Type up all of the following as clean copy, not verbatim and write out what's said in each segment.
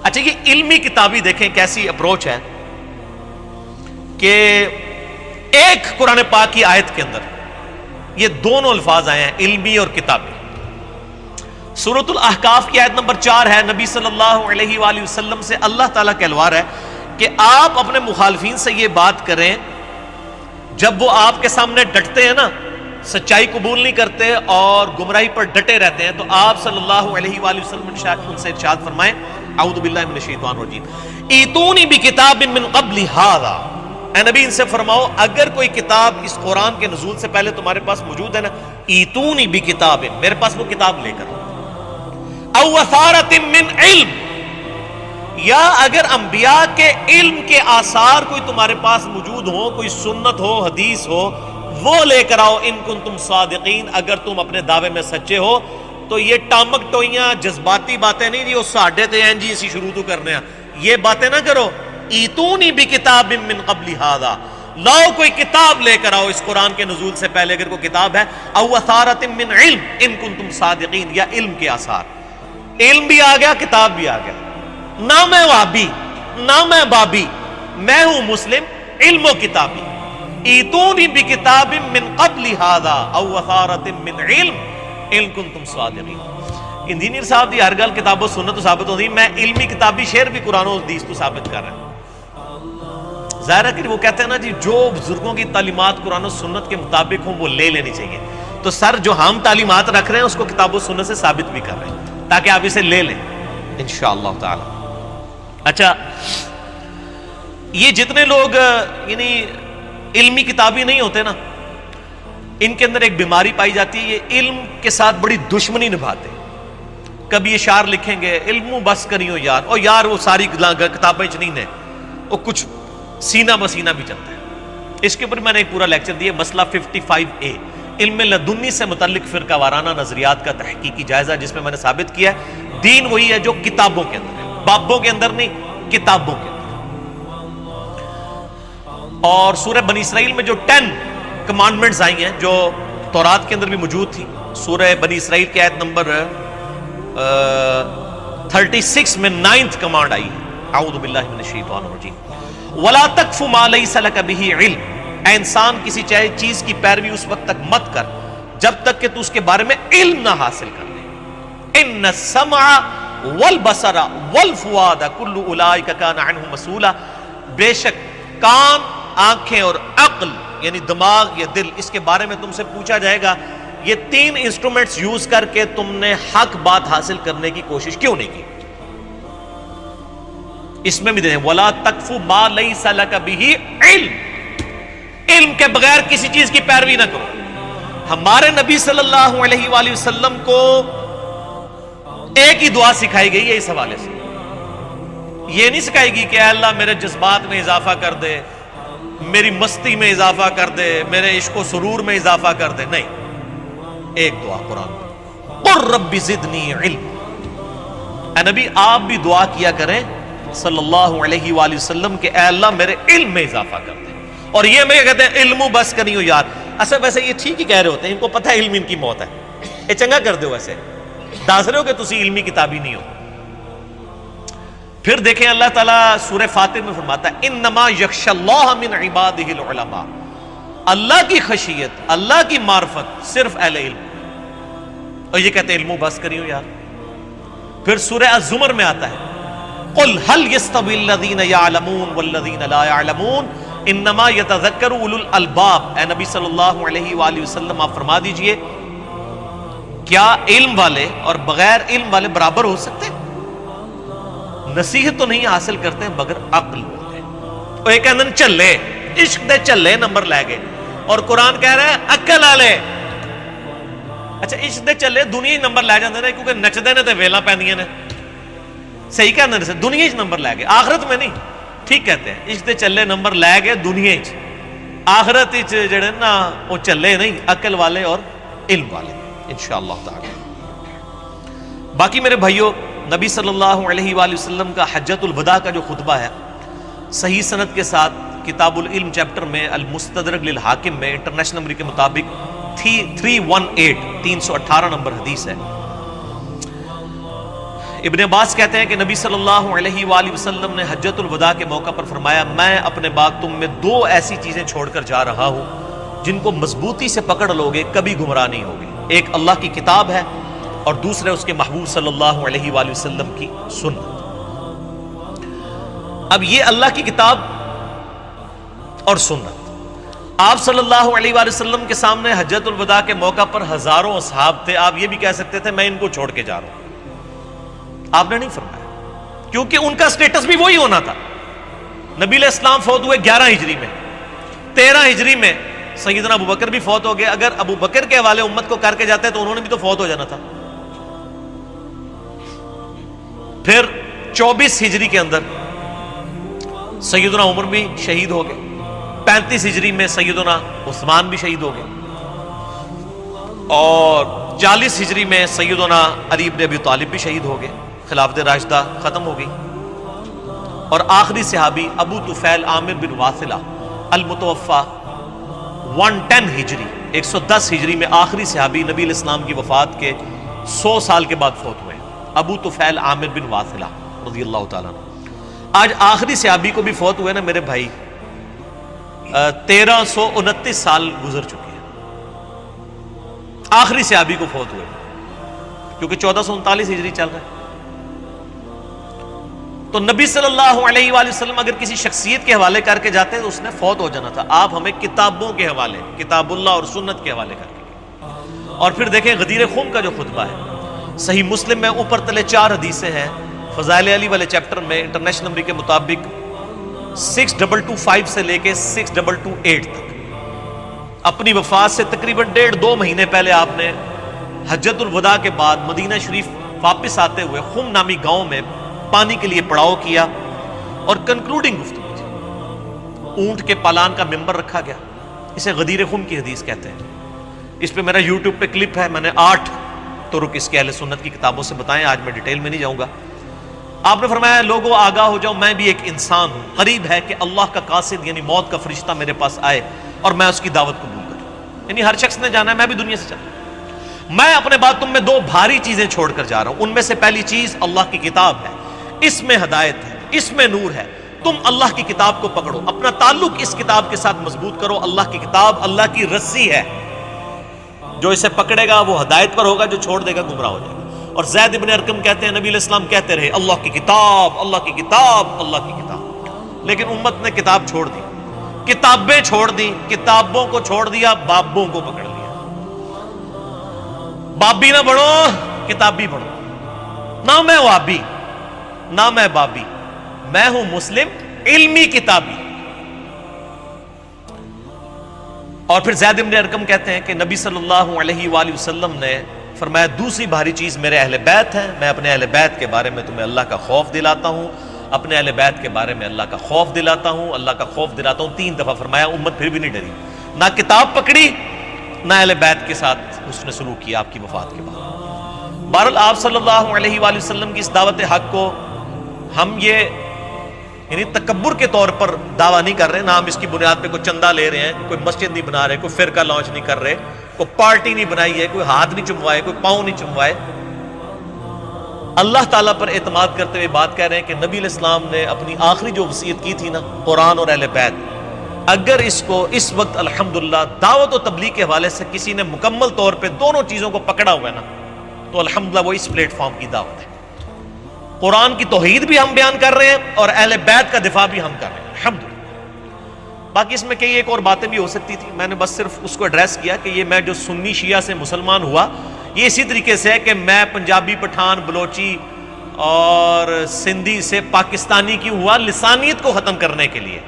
اچھا یہ علمی کتابی دیکھیں کیسی اپروچ ہے کہ ایک قرآن پاک کی آیت کے اندر یہ دونوں الفاظ آئے ہیں، علمی اور کتابی۔ سورۃ الاحقاف کی آیت نمبر 4 ہے، نبی صلی اللہ علیہ وآلہ وسلم سے اللہ تعالیٰ کا الوار ہے کہ آپ اپنے مخالفین سے یہ بات کریں جب وہ آپ کے سامنے ڈٹتے ہیں نا، سچائی قبول نہیں کرتے اور گمراہی پر ڈٹے رہتے ہیں، تو آپ صلی اللہ علیہ وآلہ وسلم ان سے ارشاد فرمائیں اعوذ باللہ من الشیطان الرجیم ایتونی بکتاب من قبل ھذا، اے نبی ان سے فرماؤ اگر کوئی کتاب اس قرآن کے نزول سے پہلے تمہارے پاس موجود ہے نا، ایتونی بکتاب، میرے پاس وہ کتاب لے کر، او اثارۃ من علم، یا اگر انبیاء کے علم کے آثار کوئی تمہارے پاس موجود ہو، کوئی سنت ہو، حدیث ہو، وہ لے کر آؤ ان کنتم صادقین، اگر تم اپنے دعوے میں سچے ہو۔ تو یہ ٹامک ٹوئیاں جذباتی باتیں نہیں جی وہ ساڈے تے ہیں جی اسی شروع تو کرنے ہیں، یہ باتیں نہ کرو۔ ایتونی بکتاب من قبل ھذا، لاؤ کوئی کتاب لے کر آؤ اس قرآن کے نزول سے پہلے اگر کوئی کتاب ہے، او اثارۃ من علم ان کنتم صادقین، یا علم کے آثار، علم بھی آ گیا کتاب بھی آ گیا، نہ میں وہابی نہ میں بابی، میں ہوں مسلم علم و کتابی۔ ایتونی بکتاب من قبل ھذا او اثارۃ من علم ان کنتم صادقین۔ انجینئر صاحب دی ہر گل کتاب و سنت تو ثابت ہوتی، میں علمی کتابی شعر بھی قرآن و حدیث تو ثابت کر رہا ہوں۔ ظاہر ہے کہ وہ کہتے ہیں نا جی جو بزرگوں کی تعلیمات قرآن و سنت کے مطابق ہوں وہ لے لینی چاہیے، تو سر جو ہم تعلیمات رکھ رہے ہیں اس کو کتاب و سنت سے ثابت بھی کر رہے ہیں تاکہ آپ اسے لے لیں انشاءاللہ تعالی۔ اچھا یہ جتنے لوگ یعنی علمی کتابی نہیں ہوتے نا، ان کے اندر ایک بیماری پائی جاتی ہے، یہ علم کے ساتھ بڑی دشمنی نبھاتے۔ کبھی اشعار لکھیں گے علم بس کریو یار، اور یار وہ ساری کتابیں نہیں ہیں، وہ کچھ سینہ بسینہ بھی چلتا ہے۔ اس کے اوپر میں نے ایک پورا لیکچر دیا، مسئلہ 55A، علم لدنی سے متعلق فرقہ وارانہ نظریات کا تحقیقی جائزہ، جس میں نے ثابت کیا ہے دین وہی ہے جو کتابوں کے اندر ہے، بابوں کے اندر نہیں، کتابوں کے اندر۔ اور سورہ بنی اسرائیل میں جو 10 کمانڈمنٹس آئی ہیں جو تورات کے اندر بھی موجود تھی، سورہ بنی اسرائیل کی آیت نمبر 36 میں 9th کمانڈ آئی ہے، اعوذ باللہ من الشیطان الرجیم وَلَا تَقْفُ مَا لَيْسَ لَكَ بِهِ عِلْمٍ، اے انسان کسی چیز کی پیروی اس وقت تک مت کر جب تک کہ تو اس کے بارے میں علم نہ حاصل کر لے۔ إِنَّ السَّمْعَ وَالْبَصَرَ وَالْفُؤَادَ كُلُّ أُولَٰئِكَ كَانَ عَنْهُ مَسْئُولًا، بے شک کان، آنکھیں اور عقل یعنی دماغ یا دل، اس کے بارے میں تم سے پوچھا جائے گا۔ یہ 3 انسٹرومنٹس یوز کر کے تم نے حق بات حاصل کرنے کی کوشش کیوں نہیں کی؟ اس میں بھی دیکھیں وَلَا تَقْفُ مَا لَيْسَ لَكَ بِهِ عِلْمٍ، علم کے بغیر کسی چیز کی پیروی نہ کرو۔ ہمارے نبی صلی اللہ علیہ وآلہ وسلم کو ایک ہی دعا سکھائی گئی ہے اس حوالے سے، یہ نہیں سکھائی گی کہ اے اللہ میرے جذبات میں اضافہ کر دے، میری مستی میں اضافہ کر دے، میرے عشق و سرور میں اضافہ کر دے، نہیں، ایک دعا قرآن میں قُل رَبِّ زِدْنِی عِلْمًا، اے نبی آپ بھی دعا کیا کریں صلی اللہ علیہ وآلہ وسلم کہ اے اللہ میرے علم میں اضافہ کر دے۔ اور یہ میں کہتے ہیں علم بس کرنی ہو یار، اصل ویسے یہ ٹھیک ہی کہہ رہے ہوتے ہیں، ان کو پتہ ہے علم ان کی موت ہے، یہ چنگا کر دے ہو، ویسے دس رہے ہو کہ تسی علمی کتابی نہیں ہو۔ پھر دیکھیں اللہ تعالیٰ سورہ فاتر میں فرماتا ہے انما یخشی اللہ من عبادہ العلماء، اللہ کی خشیت، اللہ کی معرفت صرف اہل علم، اور یہ کہتے ہیں علم بس کریو یار۔ پھر سورہ الزمر میں آتا ہے قل هل يستوي الذين يعلمون والذين لا يعلمون انما يتذكر اولو الالباب، اے نبی صلی اللہ علیہ وآلہ وسلم آپ فرما دیجئے کیا علم والے اور بغیر علم والے برابر ہو سکتے ہیں؟ نصیحت تو نہیں حاصل کرتے مگر عقل والے، وہ ایک کہندے چلے عشق دے چلے نمبر لے گئے، اور قرآن کہہ رہا ہے عقل والے۔ اچھا عشق دے چلے دنیا ہی نمبر لے جاندے نے کیونکہ نچدے نے تے ویلاں پیندیاں نے، صحیح کہندے نے، دنیا ہی نمبر لے گئے، آخرت میں نہیں، ٹھیک کہتے ہیں عشق دے چلے نمبر لے گئے دنیا ہی، آخرت جڑے نا وہ چلے نہیں، عقل والے اور علم والے انشاءاللہ تعالی۔ باقی میرے بھائیوں نبی صلی اللہ علیہ وآلہ وسلم کا حجۃ الوداع کا جو خطبہ ہے صحیح سند کے ساتھ کتاب العلم چیپٹر میں المستدرک للحاکم میں انٹرنیشنل نمبر کے مطابق 318 318 نمبر حدیث ہے۔ ابن عباس کہتے ہیں کہ نبی صلی اللہ علیہ وآلہ وسلم نے حجۃ الوداع کے موقع پر فرمایا، میں اپنے بعد تم میں دو ایسی چیزیں چھوڑ کر جا رہا ہوں جن کو مضبوطی سے پکڑ لوگے کبھی گمراہ نہیں ہوگے، ایک اللہ کی کتاب ہے اور دوسرے اس کے محبوب صلی اللہ علیہ وآلہ وسلم کی سنت۔ اب یہ اللہ کی کتاب اور سنت، آپ صلی اللہ علیہ وآلہ وسلم کے سامنے حجۃ الوداع کے موقع پر ہزاروں اصحاب تھے، آپ یہ بھی کہہ سکتے تھے میں ان کو چھوڑ کے جا رہا ہوں، آپ نے نہیں فرمایا، کیونکہ ان کا سٹیٹس بھی وہی ہونا تھا۔ نبی علیہ السلام فوت ہوئے 11 ہجری میں، 13 ہجری میں سیدنا ابو بکر بھی فوت ہو گئے، اگر ابو بکر کے حوالے امت کو کر کے جاتے تو انہوں نے بھی تو فوت ہو جانا تھا۔ پھر 24 ہجری کے اندر سیدنا عمر بھی شہید ہو گئے، 35 ہجری میں سیدنا عثمان بھی شہید ہو گئے، اور 40 ہجری میں سیدنا علی بن ابی طالب بھی شہید ہو گئے، خلافت راشدہ ختم ہو گئی، اور آخری صحابی ابو طفیل عامر بن واثلہ المتوفى 110 ہجری 110 ہجری میں آخری صحابی نبی علیہ السلام کی وفات کے 100 سال کے بعد فوت ہوئے، ابو طفیل عامر بن واثلہ رضی اللہ تعالیٰ عنہ۔ آج آخری صحابی کو بھی فوت ہوئے نا میرے بھائی، 1329 سال گزر چکے ہیں، آخری صحابی کو فوت ہوئے، کیونکہ 1439 ہجری چل رہا ہے۔ تو نبی صلی اللہ علیہ وآلہ وسلم اگر کسی شخصیت کے حوالے کر کے جاتے تو اس نے فوت ہو جانا تھا، آپ ہمیں کتابوں کے حوالے، کتاب اللہ اور سنت کے حوالے کر کے۔ اور پھر دیکھیں غدیر خم کا جو خطبہ ہے، صحیح مسلم میں اوپر تلے 4 حدیثیں ہیں، فضائل علی والے چیپٹر میں انٹرنیشنل نمبر کے مطابق 6225 سے لے کے 6228 تک، اپنی وفات سے تقریباً 1.5-2 مہینے پہلے آپ نے حجۃ الوداع کے بعد مدینہ شریف واپس آتے ہوئے خم نامی گاؤں میں پانی کے لیے پڑاؤ کیا اور کنکلوڈنگ گفتگو تھی، اونٹ کے پالان کا ممبر رکھا گیا، اسے غدیر خم کی حدیث کہتے ہیں۔ اس پہ میرا یوٹیوب پہ کلپ ہے، میں نے 8 طرق اس کے اہل سنت کی کتابوں سے بتائیں، آج میں ڈیٹیل میں نہیں جاؤں گا۔ آپ نے فرمایا لوگوں آگاہ ہو جاؤ، میں بھی ایک انسان ہوں، قریب ہے کہ اللہ کا قاصد یعنی موت کا فرشتہ میرے پاس آئے اور میں اس کی دعوت قبول کروں، یعنی ہر شخص نے جانا ہے، میں بھی دنیا سے چلا، میں اپنے بعد تم میں 2 بھاری چیزیں چھوڑ کر جا رہا ہوں، ان میں سے پہلی چیز اللہ کی کتاب ہے، اس میں ہدایت ہے، اس میں نور ہے، تم اللہ کی کتاب کو پکڑو، اپنا تعلق اس کتاب کے ساتھ مضبوط کرو، اللہ کی کتاب اللہ کی رسی ہے، جو اسے پکڑے گا وہ ہدایت پر ہوگا، جو چھوڑ دے گا گمراہ ہو جائے گا۔ اور زید ابن ارقم کہتے ہیں نبی علیہ السلام کہتے رہے اللہ کی کتاب، اللہ کی کتاب، اللہ کی کتاب، لیکن امت نے کتاب چھوڑ دی، کتابیں چھوڑ دی، کتابوں کو چھوڑ دیا، بابوں کو پکڑ لیا۔ بابی نہ بڑھو، کتابی بڑھو، نہ میں وابی نہ میں بابی، میں ہوں مسلم علمی کتابی۔ اور پھر زید بن ارقم کہتے ہیں کہ نبی صلی اللہ علیہ وآلہ وسلم نے فرمایا دوسری بھاری چیز میرے اہل بیت ہے، میں اپنے اہل بیت کے بارے میں تمہیں اللہ کا خوف دلاتا ہوں، اپنے اہل بیت کے بارے میں اللہ کا خوف دلاتا ہوں، اللہ کا خوف دلاتا ہوں، 3 دفعہ فرمایا، امت پھر بھی نہیں ڈری، نہ کتاب پکڑی نہ اہل بیت کے ساتھ اس نے سلوک کیا آپ کی وفات کے بعد۔ بہرحال آپ صلی اللہ علیہ وآلہ وسلم کی اس دعوت حق کو ہم یہ یعنی تکبر کے طور پر دعویٰ نہیں کر رہے، نہ ہم اس کی بنیاد پہ کوئی چندہ لے رہے ہیں، کوئی مسجد نہیں بنا رہے، کوئی فرقہ لانچ نہیں کر رہے، کوئی پارٹی نہیں بنائی ہے، کوئی ہاتھ نہیں چموائے، کوئی پاؤں نہیں چموائے، اللہ تعالیٰ پر اعتماد کرتے ہوئے بات کہہ رہے ہیں کہ نبی علیہ السلام نے اپنی آخری جو وصیت کی تھی نا، قرآن اور اہل بیت، اگر اس کو اس وقت الحمدللہ دعوت و تبلیغ کے حوالے سے کسی نے مکمل طور پہ دونوں چیزوں کو پکڑا ہوا ہے نا، تو الحمدللہ وہ اس پلیٹ فارم کی دعوت ہے۔ قرآن کی توحید بھی ہم بیان کر رہے ہیں اور اہل بیت کا دفاع بھی ہم کر رہے ہیں الحمدللہ۔ باقی اس میں کئی ایک اور باتیں بھی ہو سکتی تھی، میں نے بس صرف اس کو ایڈریس کیا کہ یہ میں جو سنی شیعہ سے مسلمان ہوا، یہ اسی طریقے سے ہے کہ میں پنجابی، پٹھان، بلوچی اور سندھی سے پاکستانی کیوں ہوا، لسانیت کو ختم کرنے کے لیے۔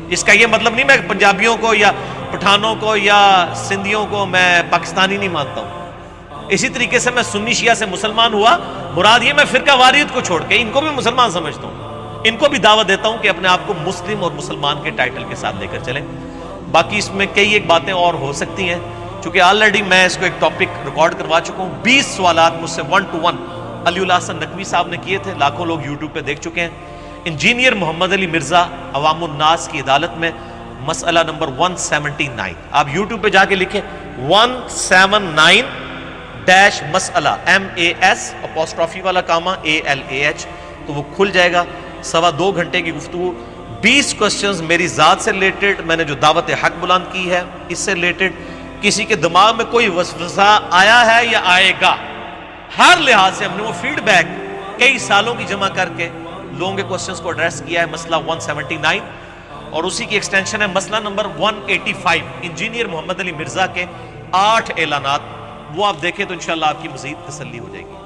اس کا یہ مطلب نہیں میں پنجابیوں کو یا پٹھانوں کو یا سندھیوں کو میں پاکستانی نہیں مانتا ہوں۔ اسی طریقے سے میں سنی شیعہ سے مسلمان ہوا، مراد یہ میں فرقہ واریت کو چھوڑ کے ان کو بھی مسلمان سمجھتا ہوں، ان کو بھی دعوت دیتا ہوں کہ اپنے آپ کو مسلم اور مسلمان کے ٹائٹل کے ساتھ لے کر چلیں۔ باقی اس میں کئی ایک باتیں اور ہو سکتی ہیں، چونکہ آلریڈی میں اس کو ایک ٹاپک ریکارڈ کروا چکا ہوں، 20 سوالات مجھ سے 1 to 1 علی اللہ حسن نقوی صاحب نے کیے تھے، لاکھوں لوگ یوٹیوب پہ دیکھ چکے ہیں۔ انجینئر محمد علی مرزا عوام الناس کی عدالت میں مسئلہ نمبر 179، آپ یوٹیوب پہ جا کے لکھیں 179 ڈیش مسئلہ MAS اپوسٹرافی والا کاما ALAH، تو وہ کھل جائے گا. 2.25 گھنٹے کی گفتگو، 20 کوسچنز میری ذات سے ریلیٹڈ، میں نے جو دعوت حق بلند کی ہے اس سے ریلیٹڈ. کسی کے دماغ میں کوئی وسوسہ آیا ہے یا آئے گا، ہر لحاظ سے ہم نے وہ فیڈ بیک کئی سالوں کی جمع کر کے لوگوں کے کوسچنز کو ایڈریس کیا ہے. مسئلہ 179 اور اسی کی ایکسٹینشن ہے مسئلہ نمبر 185 انجینئر محمد علی مرزا کے 8 اعلانات، وہ آپ دیکھیں تو انشاءاللہ آپ کی مزید تسلی ہو جائے گی.